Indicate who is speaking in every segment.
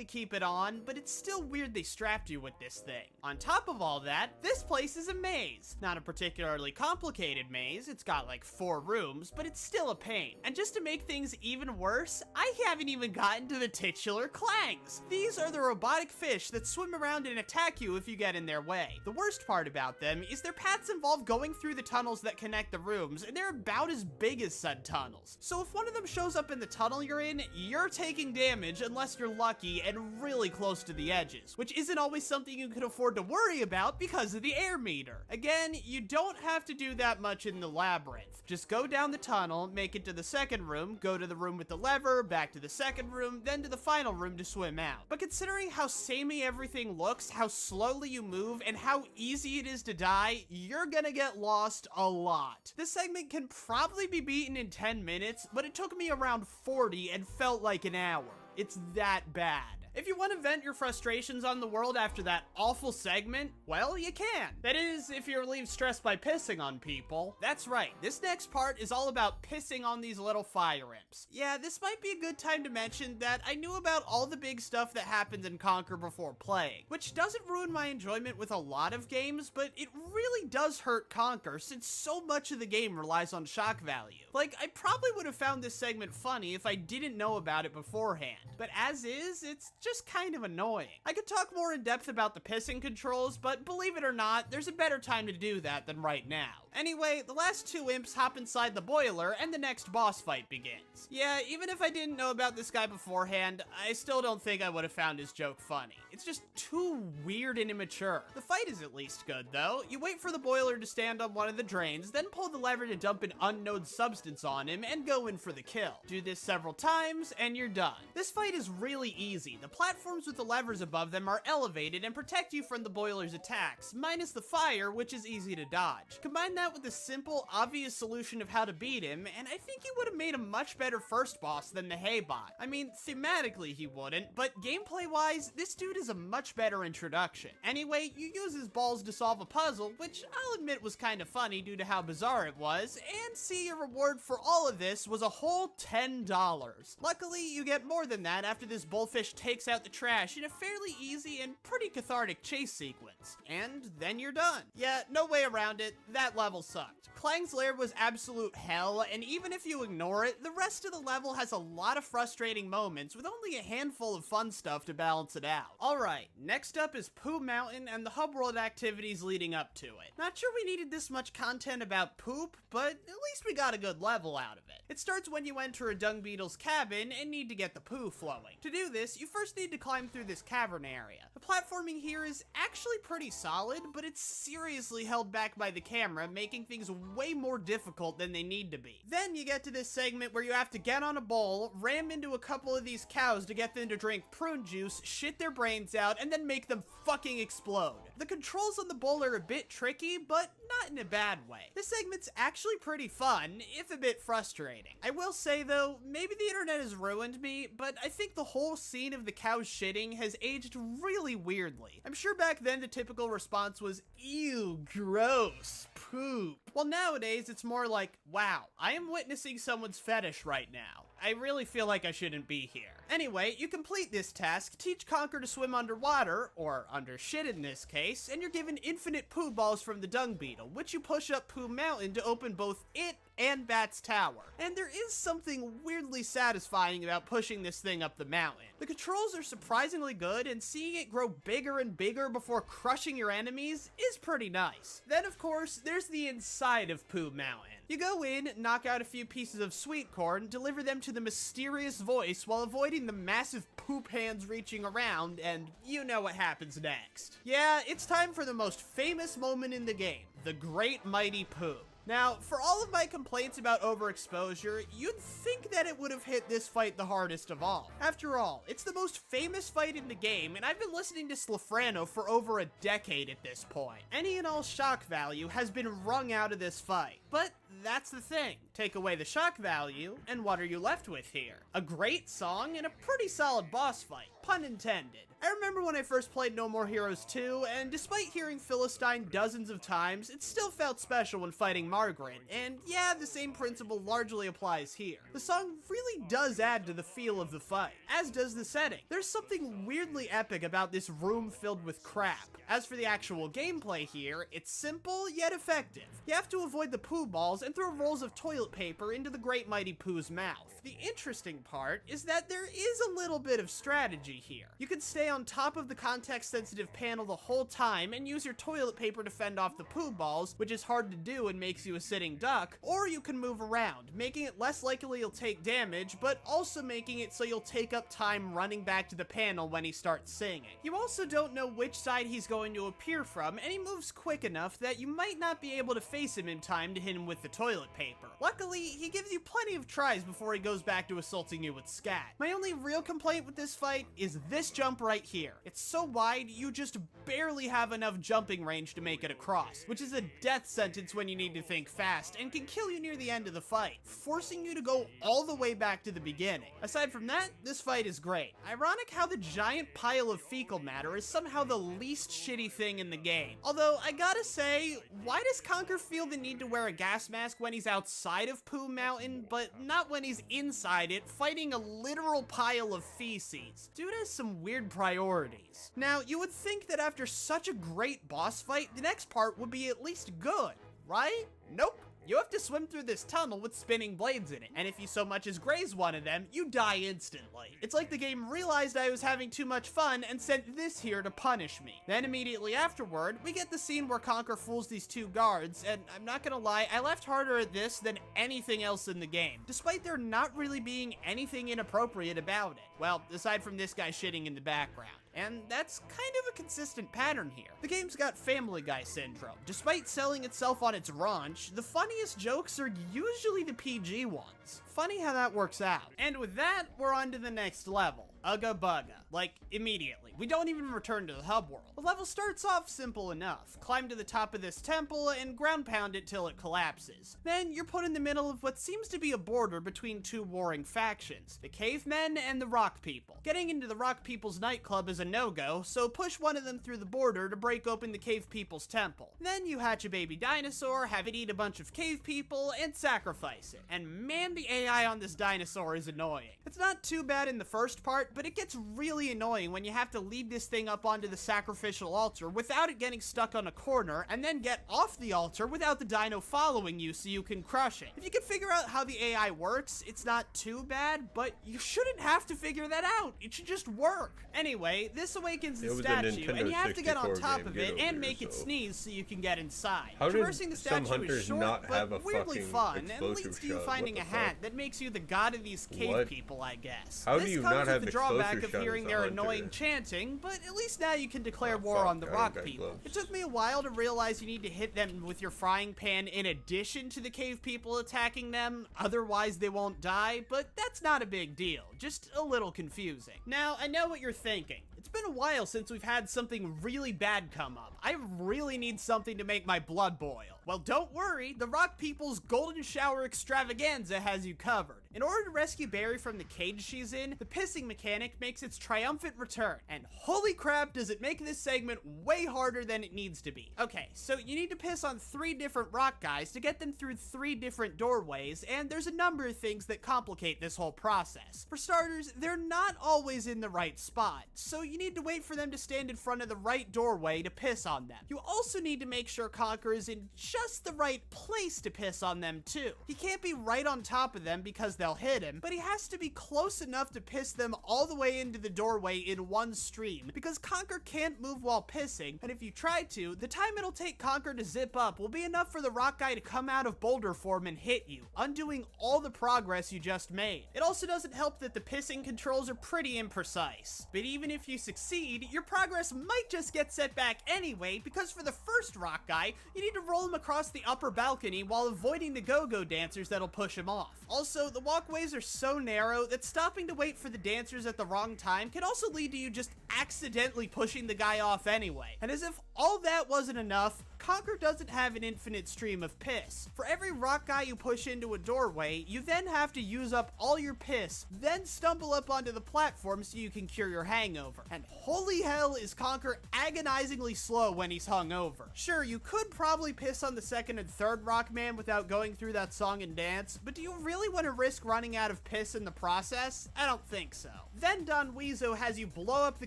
Speaker 1: to keep it on, but it's still weird they strapped you with this thing. On top of all that, this place is a maze. Not a particularly complicated maze, it's got like 4 rooms, but it's still a pain. And just to make things even worse, I haven't even gotten to the titular clangs. These are the robotic fish that swim around and attack you if you get in their way. The worst part about them is their paths involve going through the tunnels that connect the rooms, and they're about as big as said tunnels. So if one of them shows up in the tunnel you're in, you're taking damage unless you're lucky and really close to the edges, which isn't always something you can afford to worry about because of the air meter. Again, you don't have to do that much in the labyrinth. Just go down the tunnel, make it to the second room, go to the room with the lever, back to the second room, then to the final room to swim out. But considering how samey everything looks, how slowly you move, and how easy it is to die, you're gonna get lost a lot. This segment can probably be beaten in 10 minutes, but it took me around 40 and felt like an hour. It's that bad. If you want to vent your frustrations on the world after that awful segment, well, you can. That is, if you're relieved stress by pissing on people. That's right, this next part is all about pissing on these little fire imps. Yeah, this might be a good time to mention that I knew about all the big stuff that happened in Conker before playing, which doesn't ruin my enjoyment with a lot of games, but it really does hurt Conker since so much of the game relies on shock value. Like, I probably would have found this segment funny if I didn't know about it beforehand, but as is, it's just kind of annoying. I could talk more in depth about the pissing controls, but believe it or not, there's a better time to do that than right now. Anyway, the last 2 imps hop inside the boiler and the next boss fight begins. Yeah, even if I didn't know about this guy beforehand, I still don't think I would have found his joke funny. It's just too weird and immature. The fight is at least good though. You wait for the boiler to stand on one of the drains, then pull the lever to dump an unknown substance on him and go in for the kill. Do this several times and you're done. This fight is really easy. The platforms with the levers above them are elevated and protect you from the boiler's attacks, minus the fire, which is easy to dodge. Combine that with the simple, obvious solution of how to beat him, and I think he would have made a much better first boss than the Haybot. I mean, thematically he wouldn't, but gameplay-wise, this dude is a much better introduction. Anyway, you use his balls to solve a puzzle, which I'll admit was kind of funny due to how bizarre it was, and see your reward for all of this was a whole $10. Luckily, you get more than that after this bullfish takes out the trash in a fairly easy and pretty cathartic chase sequence. And then you're done. Yeah, no way around it, that level sucked. Clang's Lair was absolute hell, and even if you ignore it, the rest of the level has a lot of frustrating moments with only a handful of fun stuff to balance it out. Alright, next up is Pooh Mountain and the hub world activities leading up to it. Not sure we needed this much content about poop, but at least we got a good level out of it. It starts when you enter a dung beetle's cabin and need to get the poo flowing. To do this, you first need to climb through this cavern area. The platforming here is actually pretty solid, but it's seriously held back by the camera, making things way more difficult than they need to be. Then you get to this segment where you have to get on a bowl, ram into a couple of these cows to get them to drink prune juice, shit their brains out, and then make them fucking explode. The controls on the bowl are a bit tricky, but not in a bad way. This segment's actually pretty fun, if a bit frustrating. I will say though, maybe the internet has ruined me, but I think the whole scene of the cows shitting has aged really weirdly. I'm sure back then the typical response was, ew, gross, poop. Well, nowadays it's more like, wow, I am witnessing someone's fetish right now. I really feel like I shouldn't be here. Anyway, you complete this task, teach Conker to swim underwater, or under shit in this case, and you're given infinite poo balls from the dung beetle, which you push up Pooh Mountain to open both it and Bat's Tower. And there is something weirdly satisfying about pushing this thing up the mountain. The controls are surprisingly good, and seeing it grow bigger and bigger before crushing your enemies is pretty nice. Then of course, there's the inside of Pooh Mountain. You go in, knock out a few pieces of sweet corn, deliver them to the mysterious voice while avoiding the massive poop hands reaching around, and you know what happens next. Yeah, it's time for the most famous moment in the game, the Great Mighty Pooh. Now, for all of my complaints about overexposure, you'd think that it would have hit this fight the hardest of all. After all, it's the most famous fight in the game, and I've been listening to Slafrano for over a decade at this point. Any and all shock value has been wrung out of this fight. But that's the thing. Take away the shock value, and what are you left with here? A great song and a pretty solid boss fight, pun intended. I remember when I first played No More Heroes 2, and despite hearing Philistine dozens of times, it still felt special when fighting Margaret, and yeah, the same principle largely applies here. The song really does add to the feel of the fight, as does the setting. There's something weirdly epic about this room filled with crap. As for the actual gameplay here, it's simple yet effective. You have to avoid the poo balls and throw rolls of toilet paper into the great mighty poo's mouth. The interesting part is that there is a little bit of strategy here. You can stay on top of the context-sensitive panel the whole time and use your toilet paper to fend off the poo balls, which is hard to do and makes you a sitting duck, or you can move around, making it less likely you'll take damage, but also making it so you'll take up time running back to the panel when he starts singing. You also don't know which side he's going to appear from, and he moves quick enough that you might not be able to face him in time to hit him with the toilet paper. Luckily, he gives you plenty of tries before he goes back to assaulting you with scat. My only real complaint with this fight is this jump right here. It's so wide, you just barely have enough jumping range to make it across, which is a death sentence when you need to think fast, and can kill you near the end of the fight, forcing you to go all the way back to the beginning. Aside from that, this fight is great. Ironic how the giant pile of fecal matter is somehow the least shitty thing in the game. Although, I gotta say, why does Conker feel the need to wear a gas mask when he's outside of Pooh Mountain, but not when he's inside it, fighting a literal pile of feces? Dude has some weird priorities. Now, you would think that after such a great boss fight, the next part would be at least good, right? Nope. You have to swim through this tunnel with spinning blades in it, and if you so much as graze one of them, you die instantly. It's like the game realized I was having too much fun and sent this here to punish me. Then immediately afterward, we get the scene where Conker fools these two guards, and I'm not gonna lie, I laughed harder at this than anything else in the game, despite there not really being anything inappropriate about it. Well, aside from this guy shitting in the background. And that's kind of a consistent pattern here. The game's got Family Guy syndrome. Despite selling itself on its raunch, the funniest jokes are usually the PG ones. Funny how that works out. And with that, we're on to the next level. Ugga Bugga. Like, immediately. We don't even return to the hub world. The level starts off simple enough. Climb to the top of this temple and ground pound it till it collapses. Then you're put in the middle of what seems to be a border between two warring factions, the cavemen and the rock people. Getting into the rock people's nightclub is a no-go, so push one of them through the border to break open the cave people's temple. Then you hatch a baby dinosaur, have it eat a bunch of cave people, and sacrifice it. And man, the AI on this dinosaur is annoying. It's not too bad in the first part, but it gets really annoying when you have to lead this thing up onto the sacrificial altar without it getting stuck on a corner, and then get off the altar without the dino following you so you can crush it. If you can figure out how the AI works, it's not too bad, but you shouldn't have to figure that out. It should just work. Anyway, this awakens the statue, and you have to get on top of it and make it sneeze so you can get inside. Traversing the statue is short, but weirdly fun, and leads to you finding a hat that makes you the god of these cave people, I guess.
Speaker 2: How do you not have
Speaker 1: the drawback of hearing their annoying chanting, but at least now you can declare war on the rock people. It took me a while to realize you need to hit them with your frying pan in addition to the cave people attacking them, otherwise they won't die, but that's not a big deal, just a little confusing. Now, I know what you're thinking. It's been a while since we've had something really bad come up. I really need something to make my blood boil. Well, don't worry, the Rock People's Golden Shower Extravaganza has you covered. In order to rescue Barry from the cage she's in, the pissing mechanic makes its triumphant return. And holy crap, does it make this segment way harder than it needs to be. Okay, so you need to piss on 3 different rock guys to get them through 3 different doorways, and there's a number of things that complicate this whole process. For starters, they're not always in the right spot, so you need to wait for them to stand in front of the right doorway to piss on them. You also need to make sure Conker is in just the right place to piss on them too. He can't be right on top of them because they'll hit him, but he has to be close enough to piss them all the way into the doorway in one stream, because Conker can't move while pissing, and if you try to, the time it'll take Conker to zip up will be enough for the rock guy to come out of boulder form and hit you, undoing all the progress you just made. It also doesn't help that the pissing controls are pretty imprecise, but even if you succeed, your progress might just get set back anyway, because for the first rock guy, you need to roll him across the upper balcony while avoiding the go-go dancers that'll push him off. Also, the walkways are so narrow that stopping to wait for the dancers at the wrong time can also lead to you just accidentally pushing the guy off anyway. And as if all that wasn't enough, Conker doesn't have an infinite stream of piss. For every rock guy you push into a doorway, you then have to use up all your piss, then stumble up onto the platform so you can cure your hangover. And holy hell is Conker agonizingly slow when he's hungover. Sure, you could probably piss on the second and third rock man without going through that song and dance, but do you really want to risk running out of piss in the process? I don't think so. Then Don Weezo has you blow up the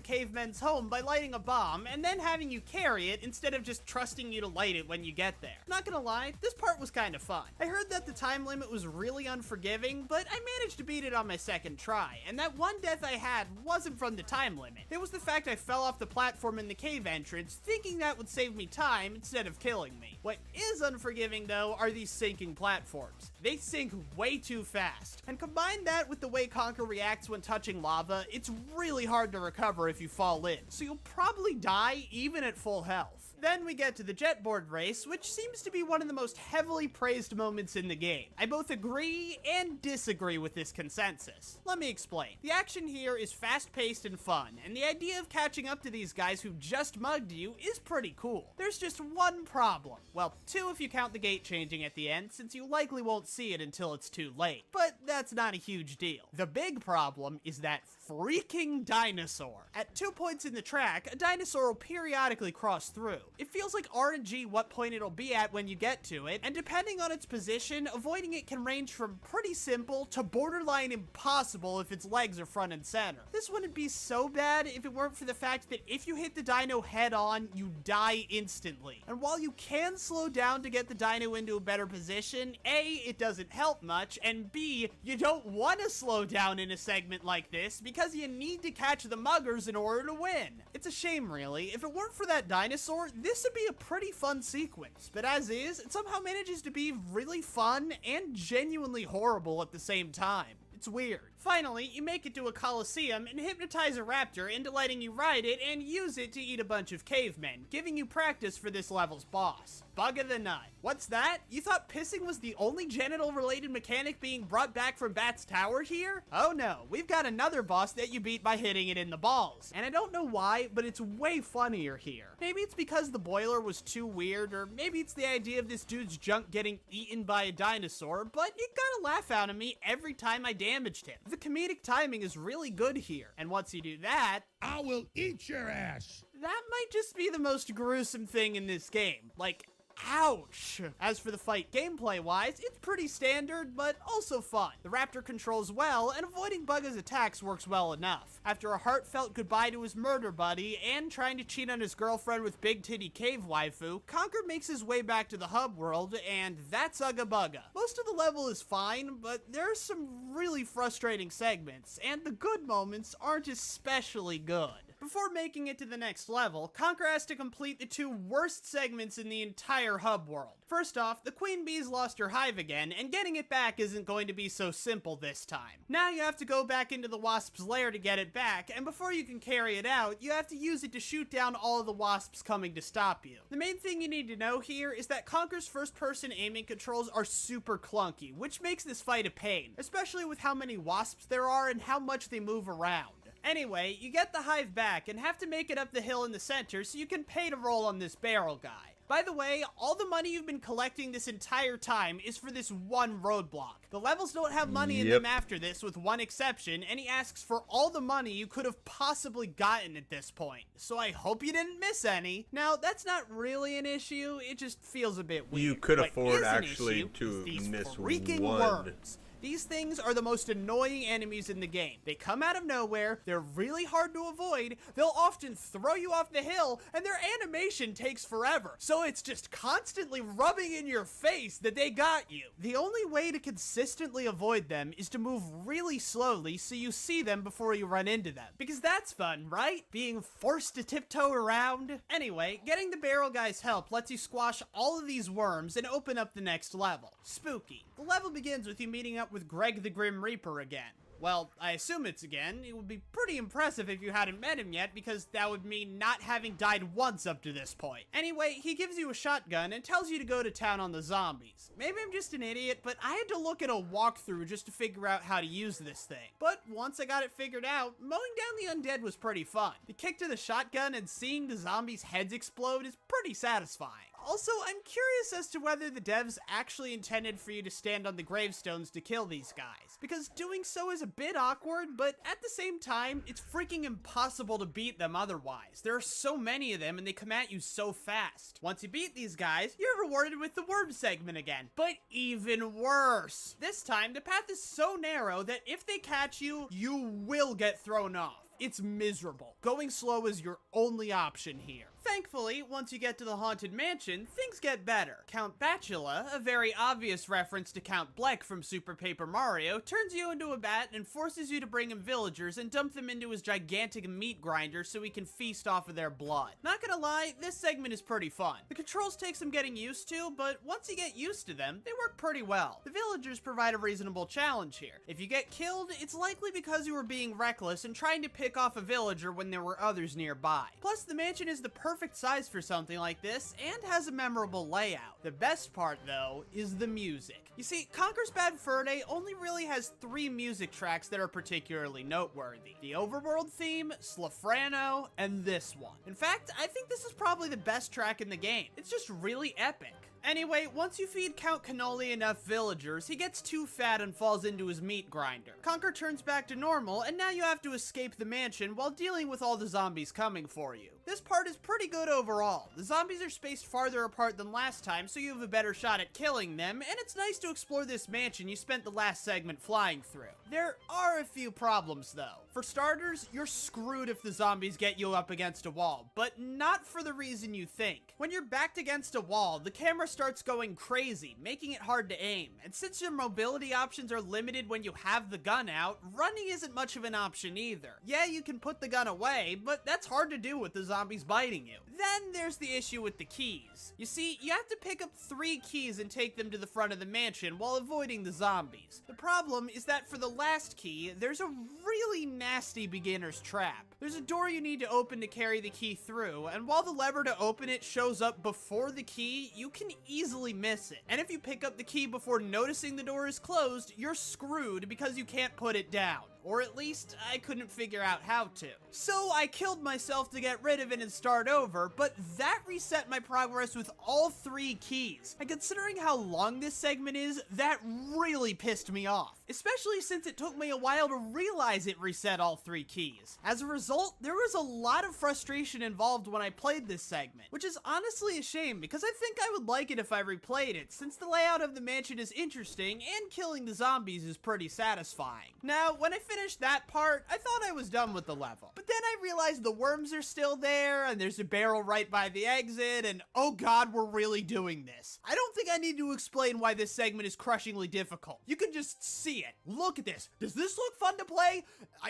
Speaker 1: caveman's home by lighting a bomb, and then having you carry it instead of just trusting you to light it when you get there. Not gonna lie, this part was kind of fun. I heard that the time limit was really unforgiving, but I managed to beat it on my second try, and that one death I had wasn't from the time limit. It was the fact I fell off the platform in the cave entrance, thinking that would save me time instead of killing me. What is unforgiving though are these sinking platforms. They sink way too fast, and combine that with the way Conker reacts when touching lava, it's really hard to recover if you fall in, so you'll probably die even at full health. Then we get to the jetboard race, which seems to be one of the most heavily praised moments in the game. I both agree and disagree with this consensus. Let me explain. The action here is fast-paced and fun, and the idea of catching up to these guys who just mugged you is pretty cool. There's just one problem. Well, two if you count the gate changing at the end, since you likely won't see it until it's too late. But that's not a huge deal. The big problem is that freaking dinosaur. At 2 points in the track, a dinosaur will periodically cross through. It feels like RNG what point it'll be at when you get to it, and depending on its position, avoiding it can range from pretty simple to borderline impossible if its legs are front and center. This wouldn't be so bad if it weren't for the fact that if you hit the dino head on, you die instantly. And while you can slow down to get the dino into a better position, A, it doesn't help much, and B, you don't want to slow down in a segment like this because you need to catch the muggers in order to win. It's a shame really. If it weren't for that dinosaur, this would be a pretty fun sequence, but as is, it somehow manages to be really fun and genuinely horrible at the same time. It's weird. Finally, you make it to a Colosseum and hypnotize a raptor into letting you ride it and use it to eat a bunch of cavemen, giving you practice for this level's boss. Bug of the night. What's that? You thought pissing was the only genital-related mechanic being brought back from Bat's Tower here? Oh no, we've got another boss that you beat by hitting it in the balls. And I don't know why, but it's way funnier here. Maybe it's because the boiler was too weird, or maybe it's the idea of this dude's junk getting eaten by a dinosaur, but it got a laugh out of me every time I damaged him. The comedic timing is really good here, and once you do that,
Speaker 2: I will eat your ass.
Speaker 1: That might just be the most gruesome thing in this game. Like, ouch. As for the fight gameplay-wise, it's pretty standard, but also fun. The raptor controls well, and avoiding Bugga's attacks works well enough. After a heartfelt goodbye to his murder buddy, and trying to cheat on his girlfriend with Big Titty Cave Waifu, Conker makes his way back to the hub world, and that's Ugga Bugga. Most of the level is fine, but there are some really frustrating segments, and the good moments aren't especially good. Before making it to the next level, Conker has to complete the two worst segments in the entire hub world. First off, the queen bee's lost her hive again, and getting it back isn't going to be so simple this time. Now you have to go back into the wasp's lair to get it back, and before you can carry it out, you have to use it to shoot down all of the wasps coming to stop you. The main thing you need to know here is that Conker's first-person aiming controls are super clunky, which makes this fight a pain, especially with how many wasps there are and how much they move around. Anyway, you get the hive back and have to make it up the hill in the center so you can pay to roll on this barrel guy. By the way, all the money you've been collecting this entire time is for this one roadblock. The levels don't have money in them after this, with one exception, and he asks for all the money you could have possibly gotten at this point. So I hope you didn't miss any. Now, that's not really an issue, it just feels a bit weird.
Speaker 3: You could
Speaker 1: What
Speaker 3: afford
Speaker 1: is an
Speaker 3: actually
Speaker 1: issue
Speaker 3: to
Speaker 1: is these
Speaker 3: miss
Speaker 1: freaking
Speaker 3: one.
Speaker 1: worms. These things are the most annoying enemies in the game. They come out of nowhere, they're really hard to avoid, they'll often throw you off the hill, and their animation takes forever. So it's just constantly rubbing in your face that they got you. The only way to consistently avoid them is to move really slowly so you see them before you run into them. Because that's fun, right? Being forced to tiptoe around. Anyway, getting the barrel guy's help lets you squash all of these worms and open up the next level. Spooky. The level begins with you meeting up with Greg the Grim Reaper again. Well, I assume it's again. It would be pretty impressive if you hadn't met him yet, because that would mean not having died once up to this point. Anyway, he gives you a shotgun and tells you to go to town on the zombies. Maybe I'm just an idiot, but I had to look at a walkthrough just to figure out how to use this thing. But once I got it figured out, mowing down the undead was pretty fun. The kick to the shotgun and seeing the zombies' heads explode is pretty satisfying. Also, I'm curious as to whether the devs actually intended for you to stand on the gravestones to kill these guys, because doing so is a bit awkward, but at the same time, it's freaking impossible to beat them otherwise. There are so many of them and they come at you so fast. Once you beat these guys, you're rewarded with the worm segment again, but even worse. This time, the path is so narrow that if they catch you, you will get thrown off. It's miserable. Going slow is your only option here. Thankfully, once you get to the Haunted Mansion, things get better. Count Batula, a very obvious reference to Count Bleck from Super Paper Mario, turns you into a bat and forces you to bring him villagers and dump them into his gigantic meat grinder so he can feast off of their blood. Not gonna lie, this segment is pretty fun. The controls take some getting used to, but once you get used to them, they work pretty well. The villagers provide a reasonable challenge here. If you get killed, it's likely because you were being reckless and trying to pick off a villager when there were others nearby. Plus, the mansion is the perfect size for something like this and has a memorable layout. The best part, though, is the music. You see, Conker's Bad Furday only really has 3 music tracks that are particularly noteworthy. The Overworld theme, Slafrano, and this one. In fact, I think this is probably the best track in the game. It's just really epic. Anyway, once you feed Count Cannoli enough villagers, he gets too fat and falls into his meat grinder. Conker turns back to normal, and now you have to escape the mansion while dealing with all the zombies coming for you. This part is pretty good overall. The zombies are spaced farther apart than last time, so you have a better shot at killing them, and it's nice to explore this mansion you spent the last segment flying through. There are a few problems, though. For starters, you're screwed if the zombies get you up against a wall, but not for the reason you think. When you're backed against a wall, the camera starts going crazy, making it hard to aim, and since your mobility options are limited when you have the gun out, running isn't much of an option either. Yeah, you can put the gun away, but that's hard to do with the zombies biting you. Then there's the issue with the keys. You see, you have to pick up 3 keys and take them to the front of the mansion while avoiding the zombies. The problem is that for the last key, there's a really nasty beginner's trap. There's a door you need to open to carry the key through, and while the lever to open it shows up before the key, you can easily miss it. And if you pick up the key before noticing the door is closed, you're screwed because you can't put it down. Or at least, I couldn't figure out how to. So I killed myself to get rid of it and start over, but that reset my progress with all 3 keys. And considering how long this segment is, that really pissed me off. Especially since it took me a while to realize it reset all 3 keys. As a result, there was a lot of frustration involved when I played this segment, which is honestly a shame because I think I would like it if I replayed it, since the layout of the mansion is interesting and killing the zombies is pretty satisfying. Now, when I finished that part, I thought I was done with the level. But then I realized the worms are still there, and there's a barrel right by the exit, and oh god, we're really doing this. I don't think I need to explain why this segment is crushingly difficult. You can just see it. Look at this. Does this look fun to play?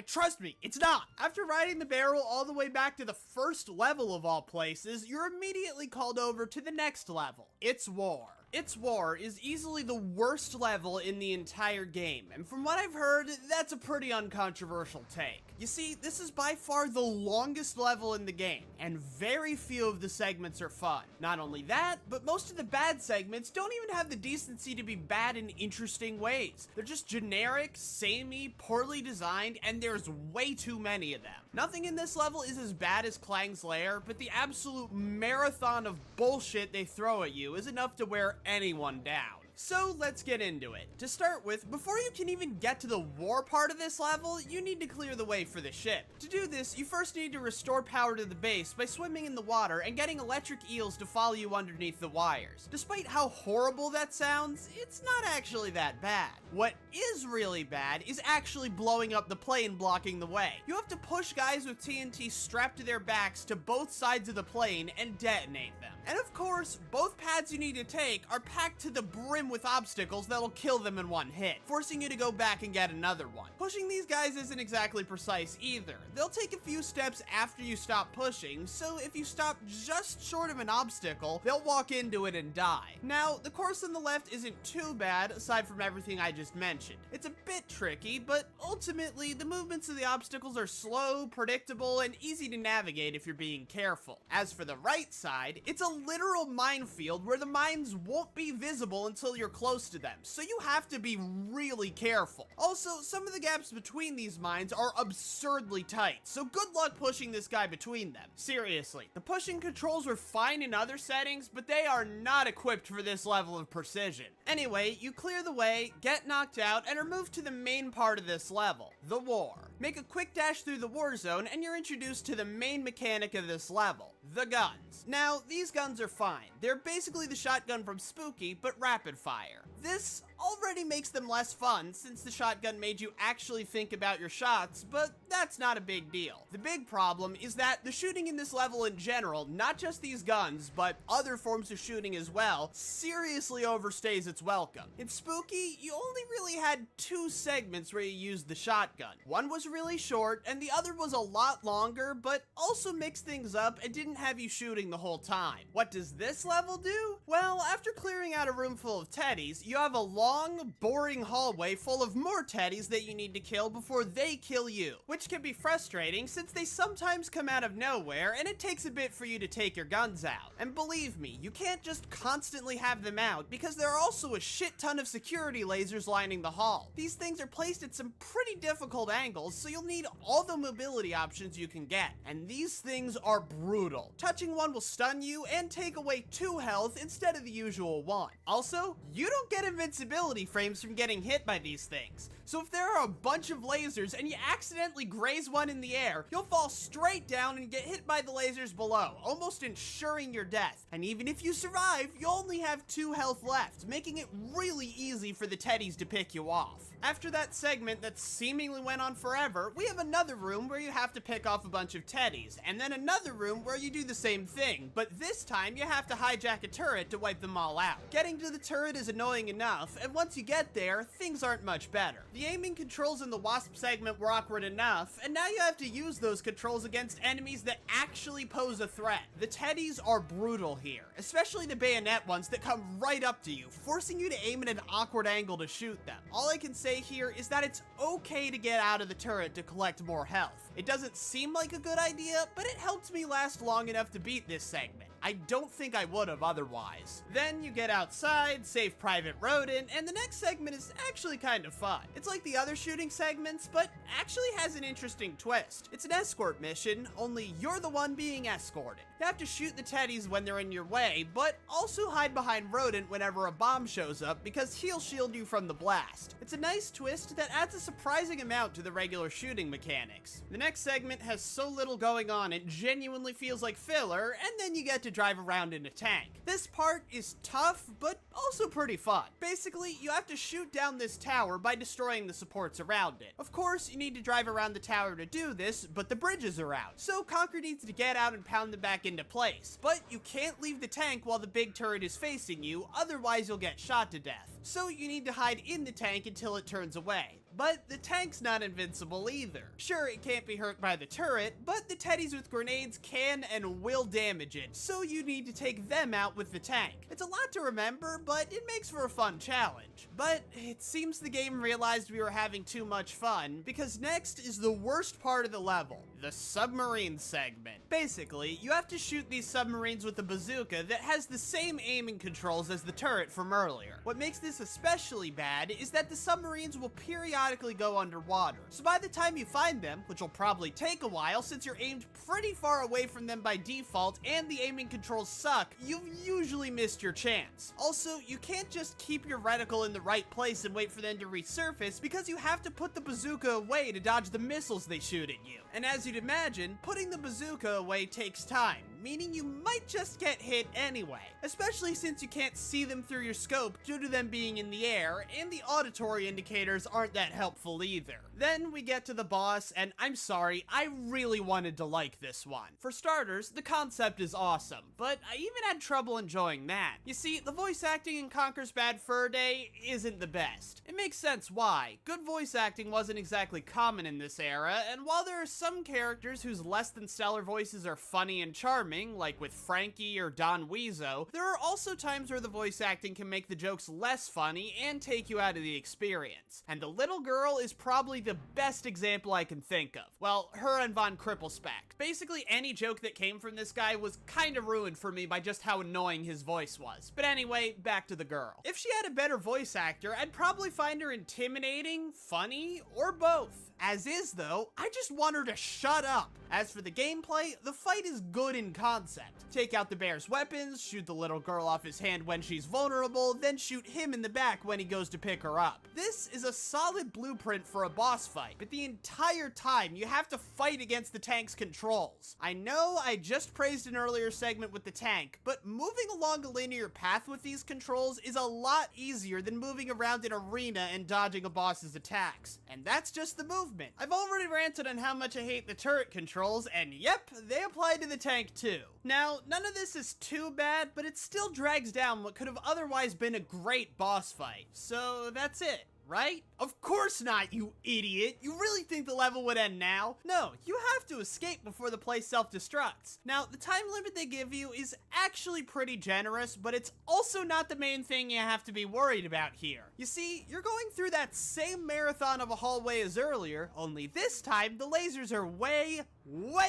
Speaker 1: Trust me, it's not. After riding the barrel all the way back to the first level of all places, you're immediately called over to the next level. It's War. It's War is easily the worst level in the entire game, and from what I've heard, that's a pretty uncontroversial take. You see, this is by far the longest level in the game, and very few of the segments are fun. Not only that, but most of the bad segments don't even have the decency to be bad in interesting ways. They're just generic, samey, poorly designed, and there's way too many of them. Nothing in this level is as bad as Clang's Lair, but the absolute marathon of bullshit they throw at you is enough to wear anyone down. So let's get into it. To start with, before you can even get to the war part of this level, you need to clear the way for the ship. To do this, you first need to restore power to the base by swimming in the water and getting electric eels to follow you underneath the wires. Despite how horrible that sounds, it's not actually that bad. What is really bad is actually blowing up the plane blocking the way. You have to push guys with TNT strapped to their backs to both sides of the plane and detonate them. And of course, both paths you need to take are packed to the brim with obstacles that'll kill them in one hit, forcing you to go back and get another one. Pushing these guys isn't exactly precise either. They'll take a few steps after you stop pushing, so if you stop just short of an obstacle, they'll walk into it and die. Now, the course on the left isn't too bad, aside from everything I just mentioned. It's a bit tricky, but ultimately, the movements of the obstacles are slow, predictable, and easy to navigate if you're being careful. As for the right side, it's a literal minefield where the mines won't be visible until you're close to them, so you have to be really careful. Also, some of the gaps between these mines are absurdly tight, so good luck pushing this guy between them. Seriously, the pushing controls were fine in other settings, but they are not equipped for this level of precision. Anyway, you clear the way, get knocked out, and are moved to the main part of this level, the war. Make a quick dash through the war zone, and you're introduced to the main mechanic of this level, the guns. Now, these guns are fine. They're basically the shotgun from Spooky, but rapid fire. This already makes them less fun since the shotgun made you actually think about your shots, but that's not a big deal. The big problem is that the shooting in this level in general, not just these guns, but other forms of shooting as well, seriously overstays its welcome. In Spooky, you only really had 2 segments where you used the shotgun. One was really short, and the other was a lot longer, but also mixed things up and didn't have you shooting the whole time. What does this level do? Well, after clearing out a room full of teddies, you have a long, boring hallway full of more teddies that you need to kill before they kill you, which can be frustrating since they sometimes come out of nowhere and it takes a bit for you to take your guns out. And believe me, you can't just constantly have them out because there are also a shit ton of security lasers lining the hall. These things are placed at some pretty difficult angles, so you'll need all the mobility options you can get, and these things are brutal. Touching one will stun you and take away 2 health instead of the usual 1. Also, you don't get invincibility frames from getting hit by these things, so if there are a bunch of lasers and you accidentally graze one in the air, you'll fall straight down and get hit by the lasers below, almost ensuring your death. And even if you survive, you only have 2 health left, making it really easy for the teddies to pick you off. After that segment that seemingly went on forever, we have another room where you have to pick off a bunch of teddies, and then another room where you do the same thing, but this time you have to hijack a turret to wipe them all out. Getting to the turret is annoying enough, and once you get there, things aren't much better. The aiming controls in the Wasp segment were awkward enough, and now you have to use those controls against enemies that actually pose a threat. The teddies are brutal here, especially the bayonet ones that come right up to you, forcing you to aim at an awkward angle to shoot them. All I can say here is that it's okay to get out of the turret to collect more health. It doesn't seem like a good idea, but it helped me last long enough to beat this segment. I don't think I would have otherwise. Then you get outside, save Private Rodent, and the next segment is actually kind of fun. It's like the other shooting segments, but actually has an interesting twist. It's an escort mission, only you're the one being escorted. You have to shoot the teddies when they're in your way, but also hide behind Rodent whenever a bomb shows up because he'll shield you from the blast. It's a nice twist that adds a surprising amount to the regular shooting mechanics. The next segment has so little going on it genuinely feels like filler, and then you get to drive around in a tank. This part is tough, but also pretty fun. Basically, you have to shoot down this tower by destroying the supports around it. Of course, you need to drive around the tower to do this, but the bridges are out, so Conker needs to get out and pound them back into place. But you can't leave the tank while the big turret is facing you, otherwise you'll get shot to death. So you need to hide in the tank until it turns away. But the tank's not invincible either. Sure, it can't be hurt by the turret, but the teddies with grenades can and will damage it, so you need to take them out with the tank. It's a lot to remember, but it makes for a fun challenge. But it seems the game realized we were having too much fun, because next is the worst part of the level, the submarine segment. Basically, you have to shoot these submarines with a bazooka that has the same aiming controls as the turret from earlier. What makes this especially bad is that the submarines will periodically go underwater, so by the time you find them, which will probably take a while since you're aimed pretty far away from them by default and the aiming controls suck, you've usually missed your chance. Also, you can't just keep your reticle in the right place and wait for them to resurface because you have to put the bazooka away to dodge the missiles they shoot at you. And as you'd imagine, putting the bazooka away takes time, meaning you might just get hit anyway, especially since you can't see them through your scope due to them being in the air, and the auditory indicators aren't that helpful either. Then we get to the boss, and I'm sorry, I really wanted to like this one. For starters, the concept is awesome, but I even had trouble enjoying that. You see, the voice acting in Conker's Bad Fur Day isn't the best. It makes sense why. Good voice acting wasn't exactly common in this era, and while there are some characters whose less than stellar voices are funny and charming, like with Frankie or Don Weezo, there are also times where the voice acting can make the jokes less funny and take you out of the experience. And the little girl is probably the best example I can think of. Well, her and Von Cripplespeck. Basically, any joke that came from this guy was kinda ruined for me by just how annoying his voice was. But anyway, back to the girl. If she had a better voice actor, I'd probably find her intimidating, funny, or both. As is, though, I just want her to shut up. As for the gameplay, the fight is good in concept. Take out the bear's weapons, shoot the little girl off his hand when she's vulnerable, then shoot him in the back when he goes to pick her up. This is a solid blueprint for a boss fight, but the entire time you have to fight against the tank's controls. I know I just praised an earlier segment with the tank, but moving along a linear path with these controls is a lot easier than moving around an arena and dodging a boss's attacks. And that's just the movement. I've already ranted on how much I hate the turret controls, and yep, they apply to the tank too. Now, none of this is too bad, but it still drags down what could have otherwise been a great boss fight. So that's it. Right? Of course not, you idiot! You really think the level would end now? No, you have to escape before the place self-destructs. Now, the time limit they give you is actually pretty generous, but it's also not the main thing you have to be worried about here. You see, you're going through that same marathon of a hallway as earlier, only this time the lasers are way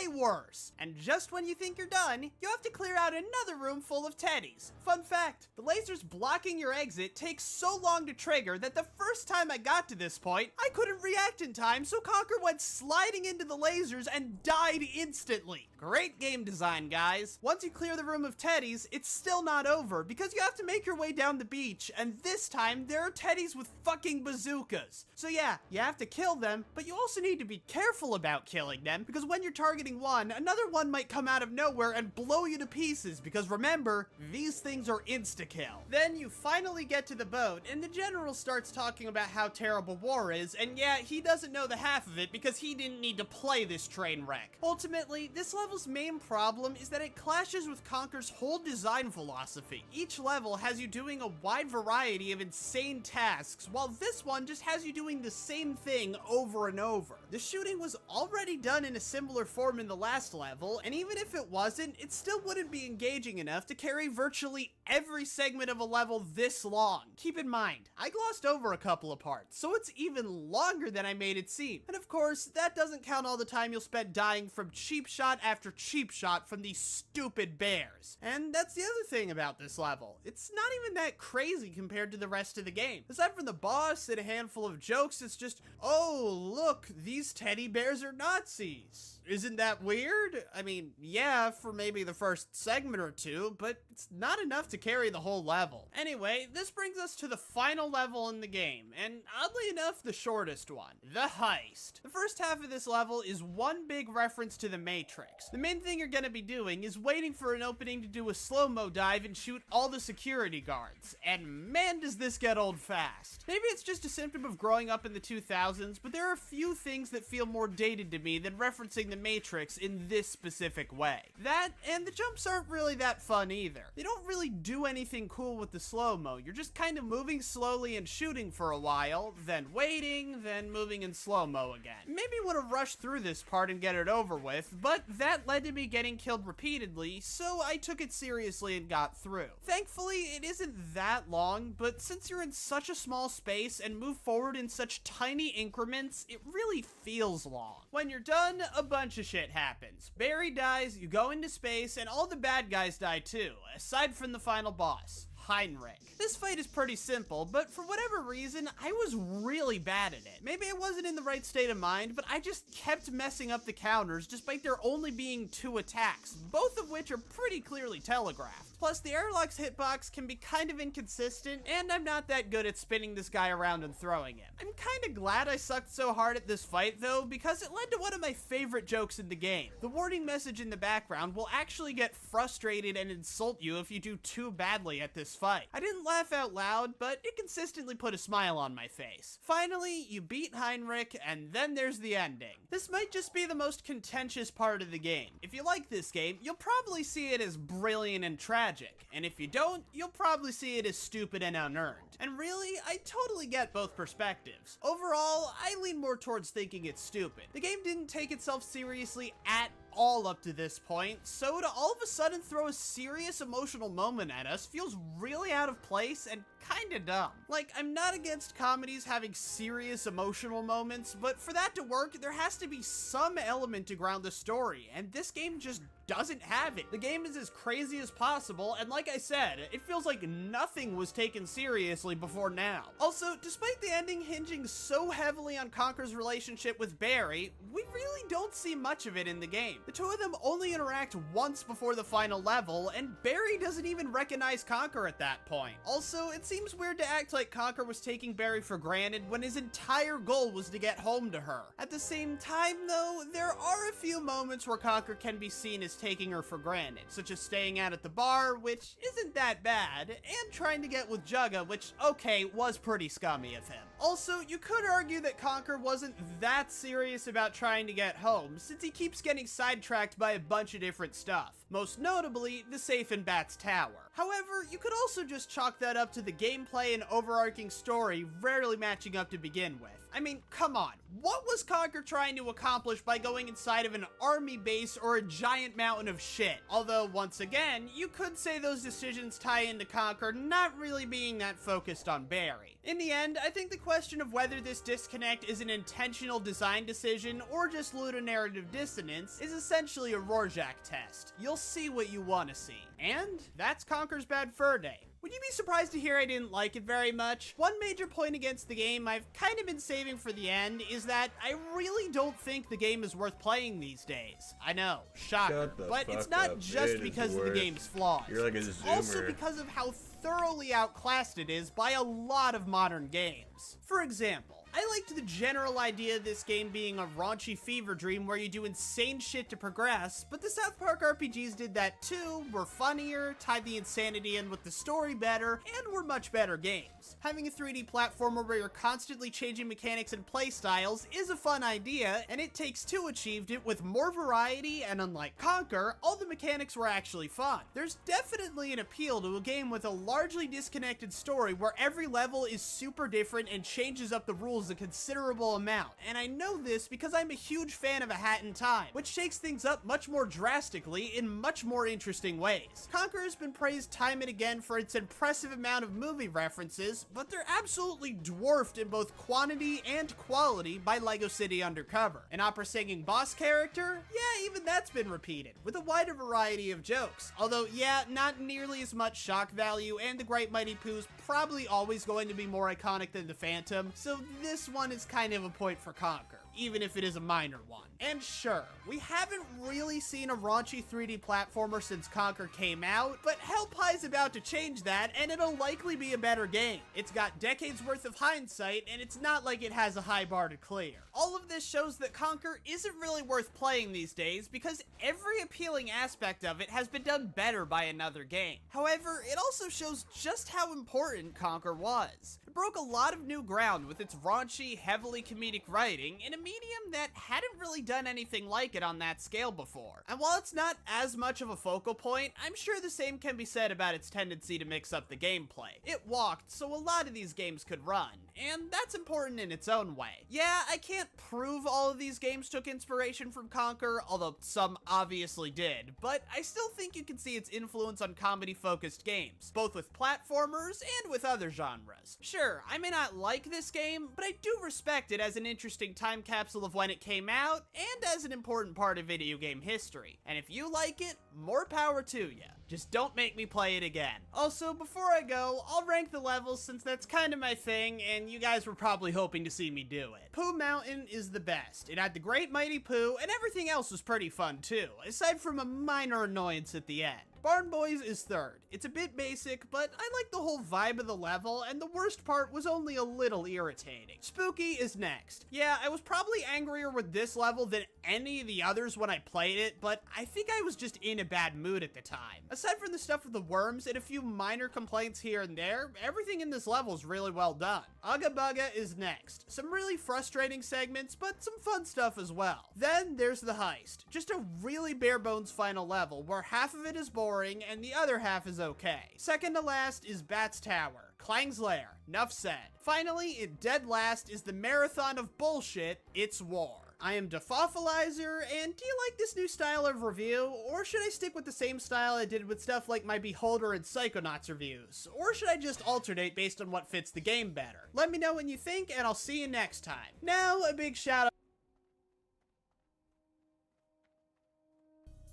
Speaker 1: worse. And just when you think you're done, you have to clear out another room full of teddies. Fun fact, the lasers blocking your exit takes so long to trigger that the first time I got to this point, I couldn't react in time, so Conker went sliding into the lasers and died instantly. Great game design, guys. Once you clear the room of teddies, it's still not over, because you have to make your way down the beach, and this time, there are teddies with fucking bazookas. So yeah, you have to kill them, but you also need to be careful about killing them, because when you're targeting one, another one might come out of nowhere and blow you to pieces, because remember, these things are insta-kill. Then you finally get to the boat, and the general starts talking about how terrible war is, and yeah, he doesn't know the half of it because he didn't need to play this train wreck. Ultimately, this level's main problem is that it clashes with Conker's whole design philosophy. Each level has you doing a wide variety of insane tasks, while this one just has you doing the same thing over and over. The shooting was already done in a similar form in the last level, and even if it wasn't, it still wouldn't be engaging enough to carry virtually every segment of a level this long. Keep in mind, I glossed over a couple of parts, so it's even longer than I made it seem. And of course, that doesn't count all the time you'll spend dying from cheap shot after cheap shot from these stupid bears. And that's the other thing about this level. It's not even that crazy compared to the rest of the game. Aside from the boss and a handful of jokes, it's just, oh, look, these teddy bears are Nazis. Isn't that weird? I mean, yeah, for maybe the first segment or two, but it's not enough to carry the whole level. Anyway, this brings us to the final level in the game, and oddly enough, the shortest one, the heist. The first half of this level is one big reference to the Matrix. The main thing you're gonna be doing is waiting for an opening to do a slow-mo dive and shoot all the security guards, and man does this get old fast. Maybe it's just a symptom of growing up in the 2000s, but there are a few things that feel more dated to me than referencing the Matrix in this specific way. That, and the jumps aren't really that fun either. They don't really do anything cool with the slow-mo. You're just kind of moving slowly and shooting for a while, then waiting, then moving in slow-mo again. Maybe would have rushed through this part and get it over with, but that led to me getting killed repeatedly, so I took it seriously and got through. Thankfully, it isn't that long, but since you're in such a small space and move forward in such tiny increments, it really feels long. When you're done, a bunch of shit happens. Barry dies, you go into space, and all the bad guys die too, aside from the final boss, Heinrich. This fight is pretty simple, but for whatever reason, I was really bad at it. Maybe I wasn't in the right state of mind, but I just kept messing up the counters despite there only being 2 attacks, both of which are pretty clearly telegraphed. Plus, the airlock's hitbox can be kind of inconsistent, and I'm not that good at spinning this guy around and throwing him. I'm kinda glad I sucked so hard at this fight, though, because it led to one of my favorite jokes in the game. The warning message in the background will actually get frustrated and insult you if you do too badly at this fight. I didn't laugh out loud, but it consistently put a smile on my face. Finally, you beat Heinrich, and then there's the ending. This might just be the most contentious part of the game. If you like this game, you'll probably see it as brilliant and tragic, and if you don't, you'll probably see it as stupid and unearned. And really, I totally get both perspectives. Overall, I lean more towards thinking it's stupid. The game didn't take itself seriously at all up to this point, so to all of a sudden throw a serious emotional moment at us feels really out of place and kinda dumb. Like, I'm not against comedies having serious emotional moments, but for that to work, there has to be some element to ground the story, and this game just doesn't have it. The game is as crazy as possible, and like I said, it feels like nothing was taken seriously before now. Also, despite the ending hinging so heavily on Conker's relationship with Barry, we really don't see much of it in the game. The two of them only interact once before the final level, and Barry doesn't even recognize Conker at that point. Also, it seems weird to act like Conker was taking Barry for granted when his entire goal was to get home to her. At the same time, though, there are a few moments where Conker can be seen as taking her for granted, such as staying out at the bar, which isn't that bad, and trying to get with Jugga, which, okay, was pretty scummy of him. Also, you could argue that Conker wasn't that serious about trying to get home, since he keeps getting sidetracked by a bunch of different stuff, most notably the safe in Bat's tower. However, you could also just chalk that up to the gameplay and overarching story rarely matching up to begin with. I mean, come on, what was Conker trying to accomplish by going inside of an army base or a giant mountain of shit? Although, once again, you could say those decisions tie into Conker not really being that focused on Barry. In the end, I think the question of whether this disconnect is an intentional design decision or just ludonarrative dissonance is essentially a Rorschach test. You'll see what you want to see. And that's Conker's Bad Fur Day. Would you be surprised to hear I didn't like it very much? One major point against the game I've kind of been saving for the end is that I really don't think the game is worth playing these days. I know, shocker, but it's not just because of the game's flaws.
Speaker 3: You're like a
Speaker 1: it's
Speaker 3: zoomer.
Speaker 1: also because of how thoroughly outclassed it is by a lot of modern games. For example, I liked the general idea of this game being a raunchy fever dream where you do insane shit to progress, but the South Park RPGs did that too, were funnier, tied the insanity in with the story better, and were much better games. Having a 3D platformer where you're constantly changing mechanics and playstyles is a fun idea, and It Takes Two achieved it with more variety, and unlike Conker, all the mechanics were actually fun. There's definitely an appeal to a game with a largely disconnected story where every level is super different and changes up the rules a considerable amount, and I know this because I'm a huge fan of A Hat in Time, which shakes things up much more drastically in much more interesting ways. Conker has been praised time and again for its impressive amount of movie references, but they're absolutely dwarfed in both quantity and quality by Lego City Undercover. An opera-singing boss character? Yeah, even that's been repeated, with a wider variety of jokes. Although, yeah, not nearly as much shock value, and the Great Mighty Pooh's probably always going to be more iconic than the Phantom, so this one is kind of a point for Conker, even if it is a minor one. And sure, we haven't really seen a raunchy 3D platformer since Conker came out, but Hell Pie's about to change that, and it'll likely be a better game. It's got decades worth of hindsight, and it's not like it has a high bar to clear. All of this shows that Conker isn't really worth playing these days because every appealing aspect of it has been done better by another game. However, it also shows just how important Conker was. It broke a lot of new ground with its raunchy, heavily comedic writing in a medium that hadn't really done anything like it on that scale before. And while it's not as much of a focal point, I'm sure the same can be said about its tendency to mix up the gameplay. It walked, so a lot of these games could run, and that's important in its own way. Yeah, I can't prove all of these games took inspiration from Conker, although some obviously did, but I still think you can see its influence on comedy-focused games, both with platformers and with other genres. Sure, I may not like this game, but I do respect it as an interesting time capsule of when it came out, and as an important part of video game history. And if you like it, more power to ya. Just don't make me play it again. Also, before I go, I'll rank the levels since that's kind of my thing, and you guys were probably hoping to see me do it. Pooh Mountain is the best. It had the Great Mighty Pooh, and everything else was pretty fun too, aside from a minor annoyance at the end. Barn Boys is third. It's a bit basic, but I like the whole vibe of the level, and the worst part was only a little irritating. Spooky is next. Yeah, I was probably angrier with this level than any of the others when I played it, but I think I was just in a bad mood at the time. Aside from the stuff with the worms and a few minor complaints here and there, everything in this level is really well done. Ugga Bugga is next. Some really frustrating segments, but some fun stuff as well. Then there's the heist. Just a really bare bones final level where half of it is boring and the other half is okay. Second to last is Bat's Tower, Clang's Lair, nuff said. Finally, in dead last is the marathon of bullshit, It's War. I am Defoffalizer, and do you like this new style of review? Or should I stick with the same style I did with stuff like my Beholder and Psychonauts reviews? Or should I just alternate based on what fits the game better? Let me know what you think, and I'll see you next time. Now, a big shout out.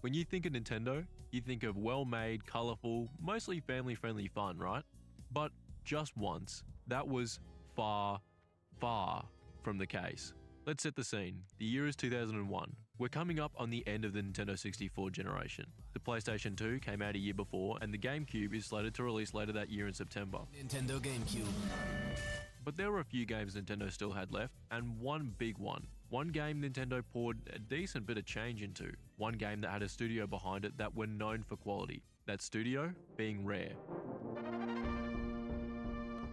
Speaker 3: When you think of Nintendo, you think of well-made, colorful, mostly family-friendly fun, right? But just once, that was far, far from the case. Let's set the scene. The year is 2001. We're coming up on the end of the Nintendo 64 generation. The PlayStation 2 came out a year before, and the Gamecube is slated to release later that year in September.
Speaker 4: Nintendo Gamecube.
Speaker 3: But there were a few games Nintendo still had left, and one big one. One game Nintendo poured a decent bit of change into. One game that had a studio behind it that were known for quality. That studio being Rare.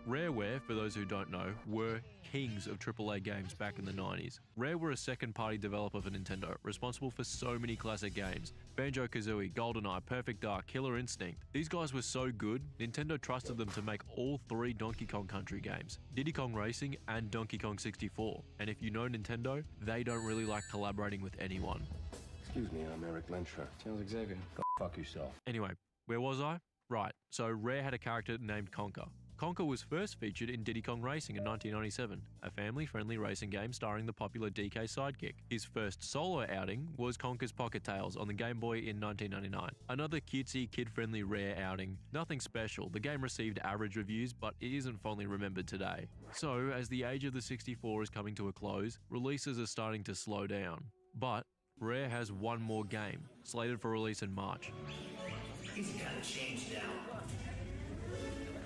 Speaker 3: Rareware, for those who don't know, were kings of AAA games back in the 90s. Rare were a second-party developer for Nintendo, responsible for so many classic games. Banjo Kazooie, GoldenEye, Perfect Dark, Killer Instinct. These guys were so good, Nintendo trusted them to make all 3 Donkey Kong Country games, Diddy Kong Racing and Donkey Kong 64. And if you know Nintendo, they don't really like collaborating with anyone.
Speaker 5: Excuse me, I'm Eric Lensher.
Speaker 4: Sounds Xavier.
Speaker 5: Go fuck yourself.
Speaker 3: Anyway, where was I? Right, so Rare had a character named Conker. Conker was first featured in Diddy Kong Racing in 1997, a family-friendly racing game starring the popular DK sidekick. His first solo outing was Conker's Pocket Tales on the Game Boy in 1999. Another cutesy, kid-friendly Rare outing. Nothing special, the game received average reviews, but it isn't fondly remembered today. So, as the age of the 64 is coming to a close, releases are starting to slow down. But Rare has one more game, slated for release in March.
Speaker 6: He's gotta change now.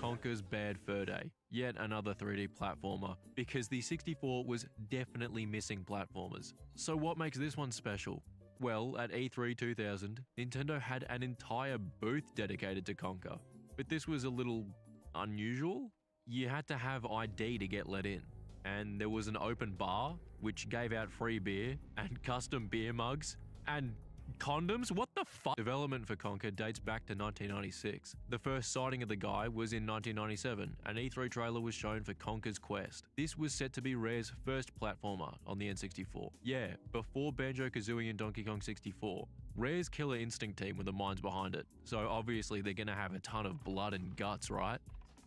Speaker 3: Conker's Bad Fur Day, yet another 3D platformer, because the 64 was definitely missing platformers. So what makes this one special? Well, at E3 2000, Nintendo had an entire booth dedicated to Conker. But this was a little unusual. You had to have ID to get let in. And there was an open bar, which gave out free beer, and custom beer mugs, and condoms? What the fuck? Development for Conker dates back to 1996. The first sighting of the guy was in 1997. An E3 trailer was shown for Conker's Quest. This was set to be Rare's first platformer on the N64. Yeah, before Banjo Kazooie and Donkey Kong 64. Rare's Killer Instinct team were the minds behind it, so obviously they're gonna have a ton of blood and guts, right?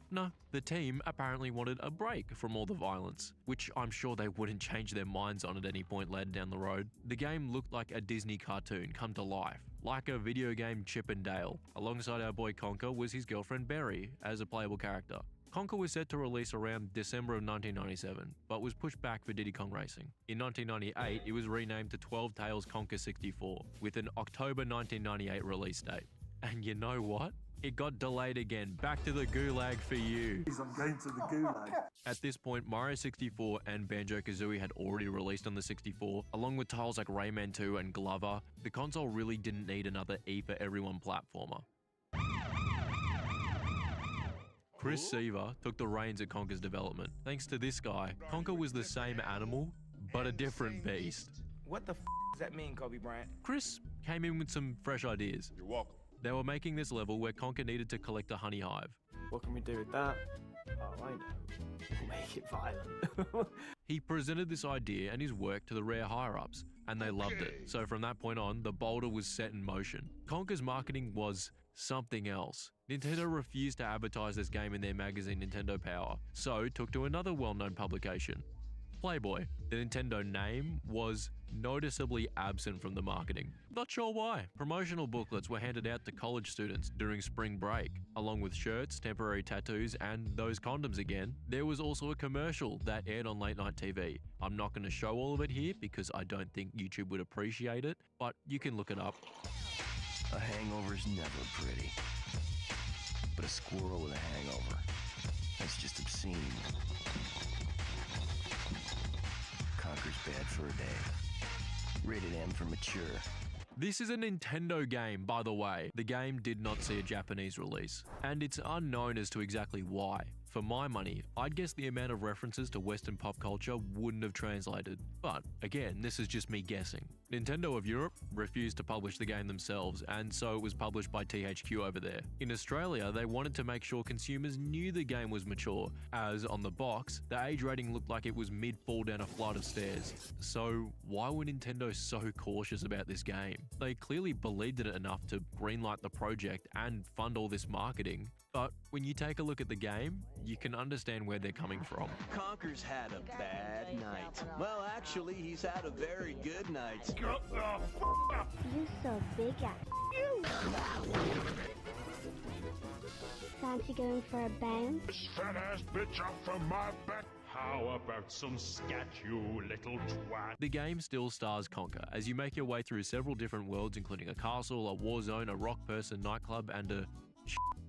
Speaker 3: No, the team apparently wanted a break from all the violence, which I'm sure they wouldn't change their minds on at any point later down the road. The game looked like a Disney cartoon come to life, like a video game Chip and Dale. Alongside our boy Conker was his girlfriend Berry as a playable character. Conker was set to release around December of 1997, but was pushed back for Diddy Kong Racing. In 1998, it was renamed to 12 Tales Conker 64, with an October 1998 release date. And you know what? It got delayed again, back to the gulag for you.
Speaker 7: I'm going to the gulag.
Speaker 3: At this point, Mario 64 and Banjo Kazooie had already released on the 64, along with titles like Rayman 2 and Glover. The console really didn't need another E for everyone platformer. Chris Seaver took the reins at Conker's development. Thanks to this guy, Conker was the same animal, but a different beast.
Speaker 4: What the does that mean, Kobe Bryant?
Speaker 3: Chris came in with some fresh ideas.
Speaker 5: You're welcome.
Speaker 3: They were making this level where Conker needed to collect a honey hive.
Speaker 8: What can we do with that? Oh, I know. We'll make it violent.
Speaker 3: He presented this idea and his work to the Rare higher-ups, and they loved it. So from that point on, the boulder was set in motion. Conker's marketing was something else. Nintendo refused to advertise this game in their magazine Nintendo Power, so took to another well-known publication, Playboy. The Nintendo name was noticeably absent from the marketing. Not sure why. Promotional booklets were handed out to college students during spring break, along with shirts, temporary tattoos, and those condoms again. There was also a commercial that aired on late night TV. I'm not going to show all of it here because I don't think YouTube would appreciate it, but you can look it up.
Speaker 9: A hangover's never pretty. But a squirrel with a hangover, that's just obscene. Conker's Bad Fur Day. Rated M for mature.
Speaker 3: This is a Nintendo game, by the way. The game did not see a Japanese release, and it's unknown as to exactly why. for my money, I'd guess the amount of references to Western pop culture wouldn't have translated. But again, this is just me guessing. Nintendo of Europe refused to publish the game themselves, and so it was published by THQ over there. In Australia, they wanted to make sure consumers knew the game was mature, as on the box, the age rating looked like it was mid-fall down a flight of stairs. So why were Nintendo so cautious about this game? They clearly believed in it enough to greenlight the project and fund all this marketing. But when you take a look at the game, you can understand where they're coming from.
Speaker 9: Conker's had a bad night. Well, actually, he's had a very good night.
Speaker 7: You so big at you. Fancy going for a bounce?
Speaker 2: This fat ass bitch up from my back.
Speaker 10: How about some scat, you little twat?
Speaker 3: The game still stars Conker, as you make your way through several different worlds, including a castle, a war zone, a rock person nightclub, and a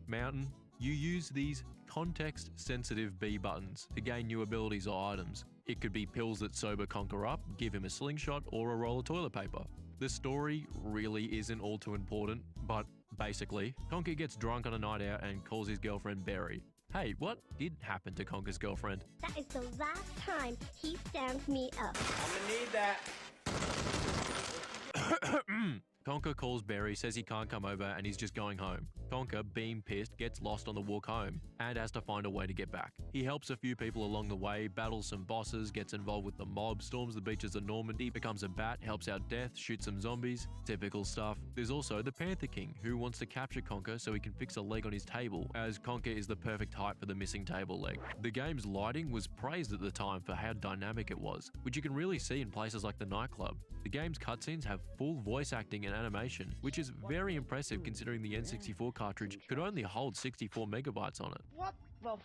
Speaker 3: mountain. You use these context-sensitive B buttons to gain new abilities or items. It could be pills that sober Conker up, give him a slingshot, or a roll of toilet paper. The story really isn't all too important, but basically, Conker gets drunk on a night out and calls his girlfriend Berry. Hey, what did happen to Conker's girlfriend?
Speaker 7: That is the last time he stands me up.
Speaker 4: I'm gonna need that.
Speaker 3: Conker calls Berry, says he can't come over and he's just going home. Conker, being pissed, gets lost on the walk home and has to find a way to get back. He helps a few people along the way, battles some bosses, gets involved with the mob, storms the beaches of Normandy, becomes a bat, helps out Death, shoots some zombies, typical stuff. There's also the Panther King, who wants to capture Conker so he can fix a leg on his table, as Conker is the perfect height for the missing table leg. The game's lighting was praised at the time for how dynamic it was, which you can really see in places like the nightclub. The game's cutscenes have full voice acting and animation, which is very impressive considering the N64 cartridge could only hold 64 megabytes on it.
Speaker 11: What the f***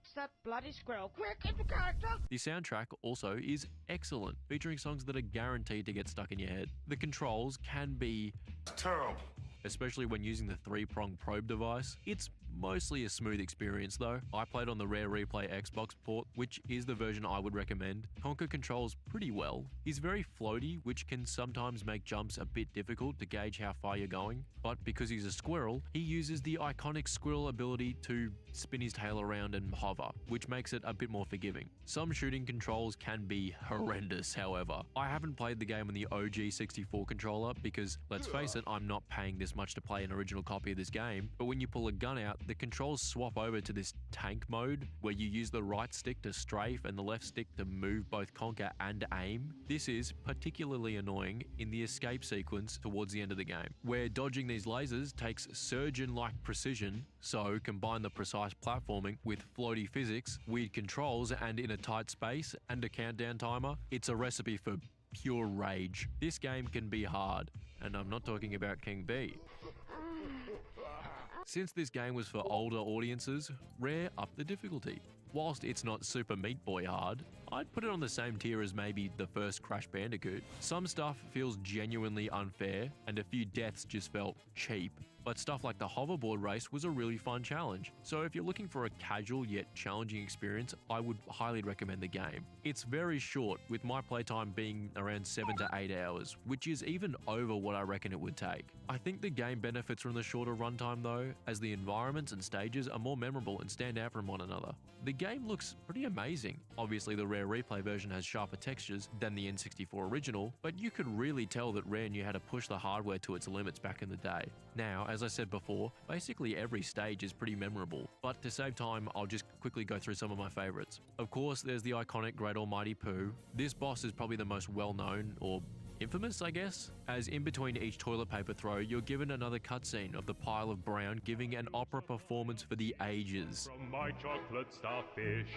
Speaker 11: is that bloody squirrel? Quick, into character!
Speaker 3: The soundtrack also is excellent, featuring songs that are guaranteed to get stuck in your head. The controls can be
Speaker 2: Terrible.
Speaker 3: especially when using the 3-prong probe device. It's mostly a smooth experience though. I played on the Rare Replay Xbox port, which is the version I would recommend. Conker controls pretty well. He's very floaty, which can sometimes make jumps a bit difficult to gauge how far you're going, but because he's a squirrel, he uses the iconic squirrel ability to spin his tail around and hover, which makes it a bit more forgiving. Some shooting controls can be horrendous, however. I haven't played the game on the OG 64 controller because, let's face it, I'm not paying this much to play an original copy of this game, but when you pull a gun out, the controls swap over to this tank mode where you use the right stick to strafe and the left stick to move both Conker and aim. This is particularly annoying in the escape sequence towards the end of the game, where dodging these lasers takes surgeon-like precision, so combine the precise platforming with floaty physics, weird controls, and in a tight space and a countdown timer, it's a recipe for pure rage. This game can be hard, and I'm not talking about King B. Since this game was for older audiences, Rare upped the difficulty. Whilst it's not Super Meat Boy hard, I'd put it on the same tier as maybe the first Crash Bandicoot. Some stuff feels genuinely unfair, and a few deaths just felt cheap. But stuff like the hoverboard race was a really fun challenge. So if you're looking for a casual yet challenging experience, I would highly recommend the game. It's very short, with my playtime being around 7 to 8 hours, which is even over what I reckon it would take. I think the game benefits from the shorter runtime though, as the environments and stages are more memorable and stand out from one another. The game looks pretty amazing. Obviously the Rare Replay version has sharper textures than the N64 original, but you could really tell that Rare knew how to push the hardware to its limits back in the day. Now, as I said before, basically every stage is pretty memorable, but to save time, I'll just quickly go through some of my favorites. Of course, there's the iconic Great Almighty Pooh. This boss is probably the most well-known, or infamous, I guess, as in between each toilet paper throw, you're given another cutscene of the pile of brown giving an opera performance for the ages.
Speaker 10: From my chocolate starfish.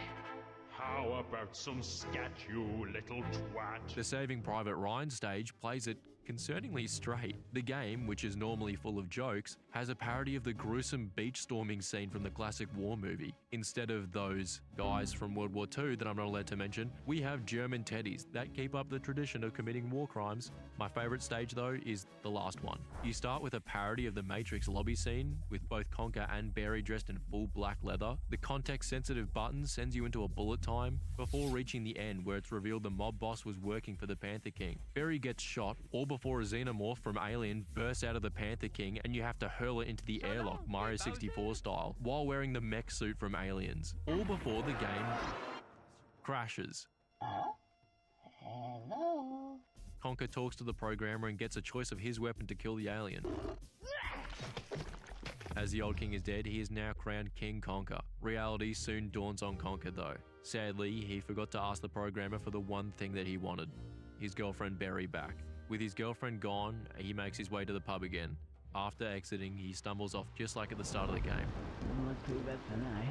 Speaker 10: How about some scat, you little twat?
Speaker 3: The Saving Private Ryan stage plays it concerningly straight. The game, which is normally full of jokes, has a parody of the gruesome beach storming scene from the classic war movie. Instead of those guys from World War II that I'm not allowed to mention, we have German teddies that keep up the tradition of committing war crimes. My favorite stage though is the last one. You start with a parody of the Matrix lobby scene, with both Conker and Barry dressed in full black leather. The context-sensitive button sends you into a bullet time before reaching the end where it's revealed the mob boss was working for the Panther King. Barry gets shot, or before before a xenomorph from Alien bursts out of the Panther King and you have to hurl it into the airlock Mario 64 style while wearing the mech suit from Aliens. All before the game crashes.
Speaker 7: Hello?
Speaker 3: Conker talks to the programmer and gets a choice of his weapon to kill the alien. As the old king is dead, he is now crowned King Conker. Reality soon dawns on Conker though. Sadly, he forgot to ask the programmer for the one thing that he wanted, his girlfriend Berry back. With his girlfriend gone, he makes his way to the pub again. After exiting, he stumbles off just like at the start of the game.
Speaker 8: Not too bad for now.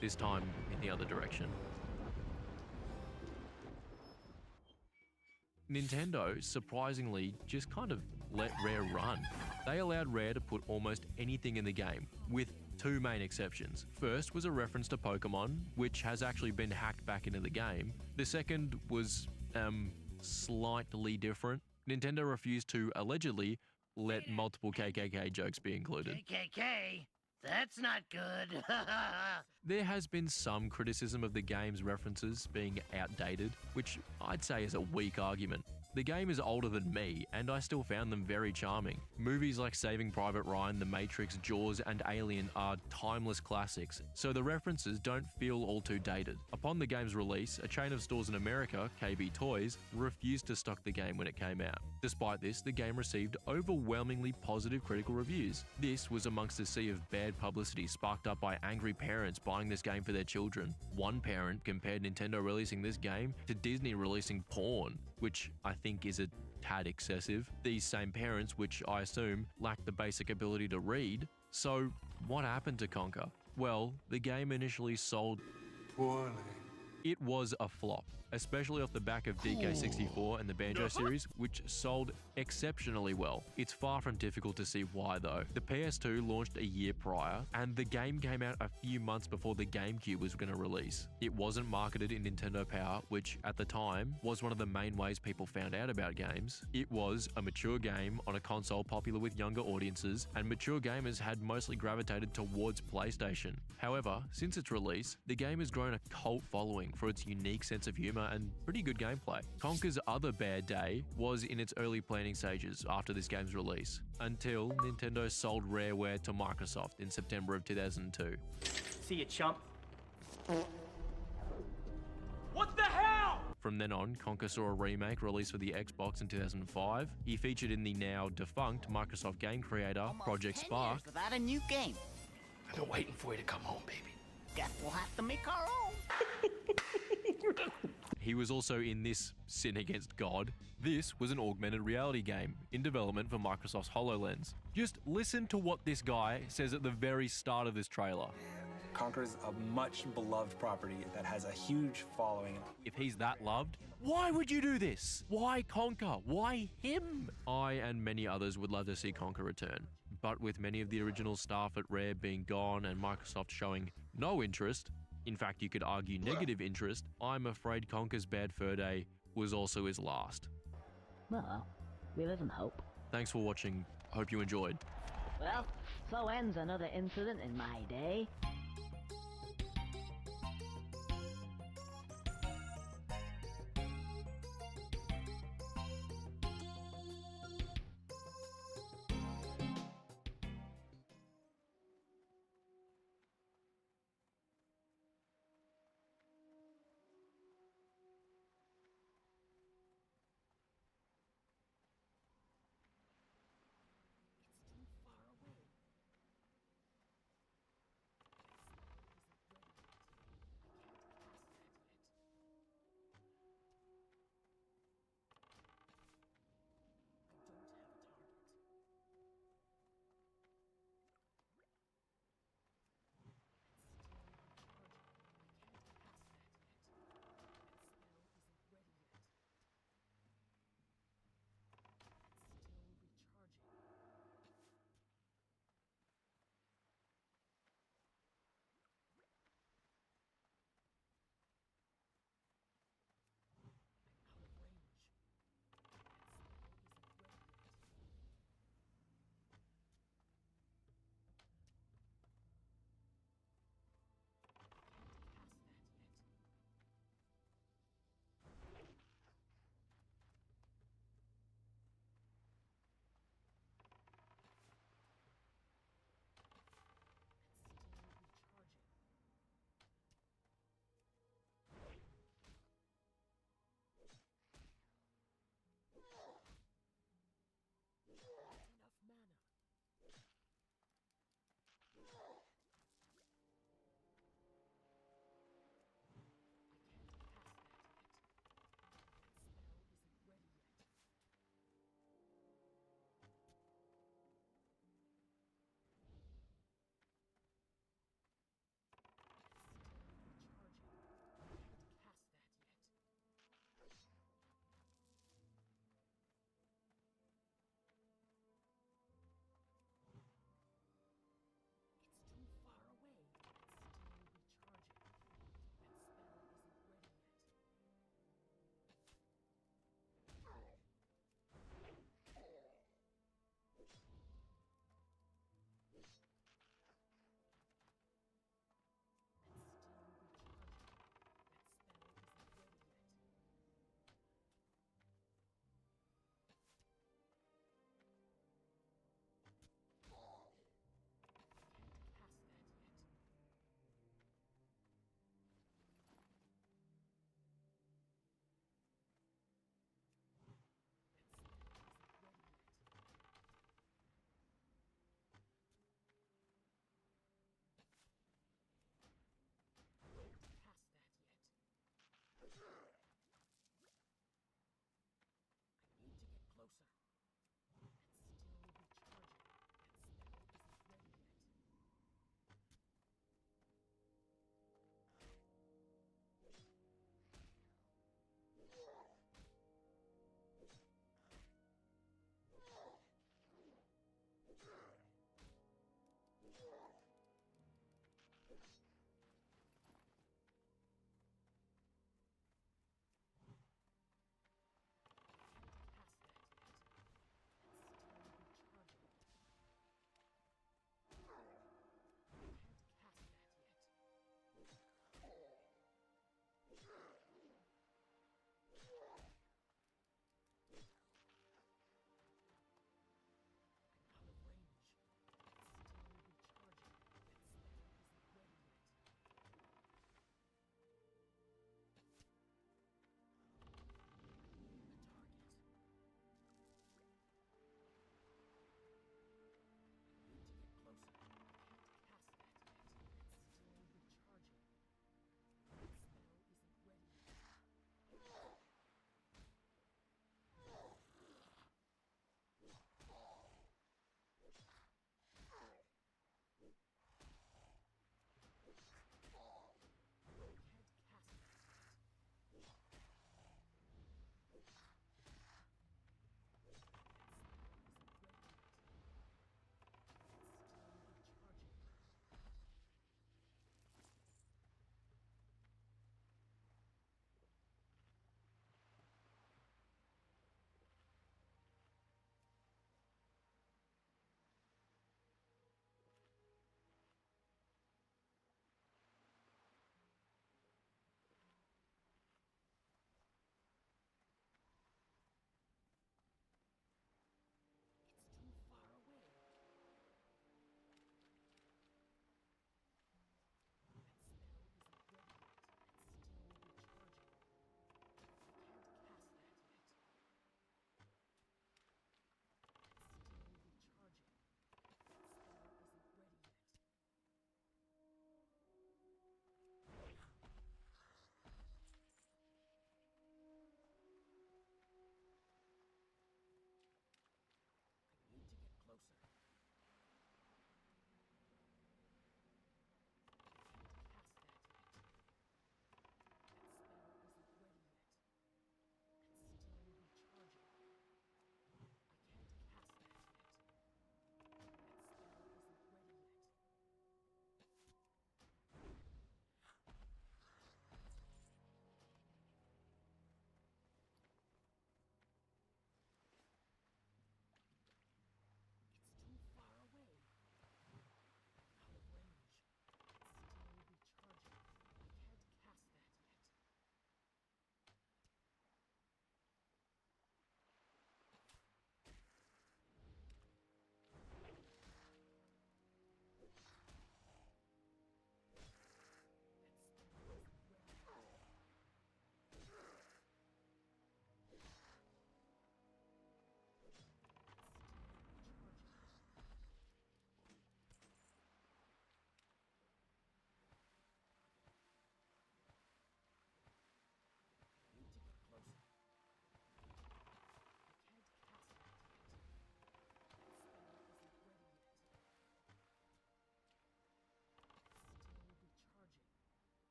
Speaker 3: This time in the other direction. Nintendo, surprisingly, just kind of let Rare run. They allowed Rare to put almost anything in the game, with two main exceptions. First was a reference to Pokemon, which has actually been hacked back into the game. The second was, slightly different. Nintendo refused to, allegedly, let multiple KKK jokes be included.
Speaker 6: KKK? That's not good.
Speaker 3: There has been some criticism of the game's references being outdated, which I'd say is a weak argument. The game is older than me, and I still found them very charming. Movies like Saving Private Ryan, The Matrix, Jaws, and Alien are timeless classics, so the references don't feel all too dated. Upon the game's release, a chain of stores in America, KB Toys, refused to stock the game when it came out. Despite this, the game received overwhelmingly positive critical reviews. This was amongst a sea of bad publicity sparked up by angry parents buying this game for their children. One parent compared Nintendo releasing this game to Disney releasing porn, which I think is a tad excessive. These same parents, which I assume lack the basic ability to read. So what happened to Conker? Well, the game initially sold poorly. It was a flop, especially off the back of DK64 and the Banjo series, which sold exceptionally well. It's far from difficult to see why though. The PS2 launched a year prior, and the game came out a few months before the Gamecube was going to release. It wasn't marketed in Nintendo Power, which at the time was one of the main ways people found out about games. It was a mature game on a console popular with younger audiences, and mature gamers had mostly gravitated towards PlayStation. However, since its release, the game has grown a cult following for its unique sense of humor and pretty good gameplay. Conker's other bad day was in its early planning stages after this game's release, until Nintendo sold Rareware to Microsoft in September of 2002.
Speaker 12: See you, chump. What the hell?
Speaker 3: From then on, Conker saw a remake released for the Xbox in 2005. He featured in the now defunct Microsoft game creator, Project Spark.
Speaker 6: Without a new game.
Speaker 9: I've been waiting for you to come home, baby.
Speaker 6: Guess we'll have to make our own.
Speaker 3: He was also in this Sin Against God. This was an augmented reality game in development for Microsoft's HoloLens. Just listen to what this guy says at the very start of this trailer.
Speaker 13: Conker's a much beloved property that has a huge following.
Speaker 3: If he's that loved, why would you do this? Why Conker? Why him? I and many others would love to see Conker return. But with many of the original staff at Rare being gone and Microsoft showing no interest, in fact you could argue negative interest, I'm afraid Conker's bad fur day was also his last.
Speaker 14: Well, we live in hope.
Speaker 3: Thanks for watching. Hope you enjoyed.
Speaker 14: Well, so ends another incident in my day.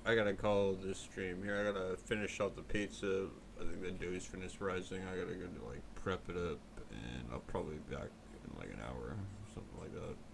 Speaker 15: I gotta call this stream here. I gotta finish out the pizza. I think the dough's finished rising. I gotta go to like prep it up, and I'll probably be back in like an hour, something like that.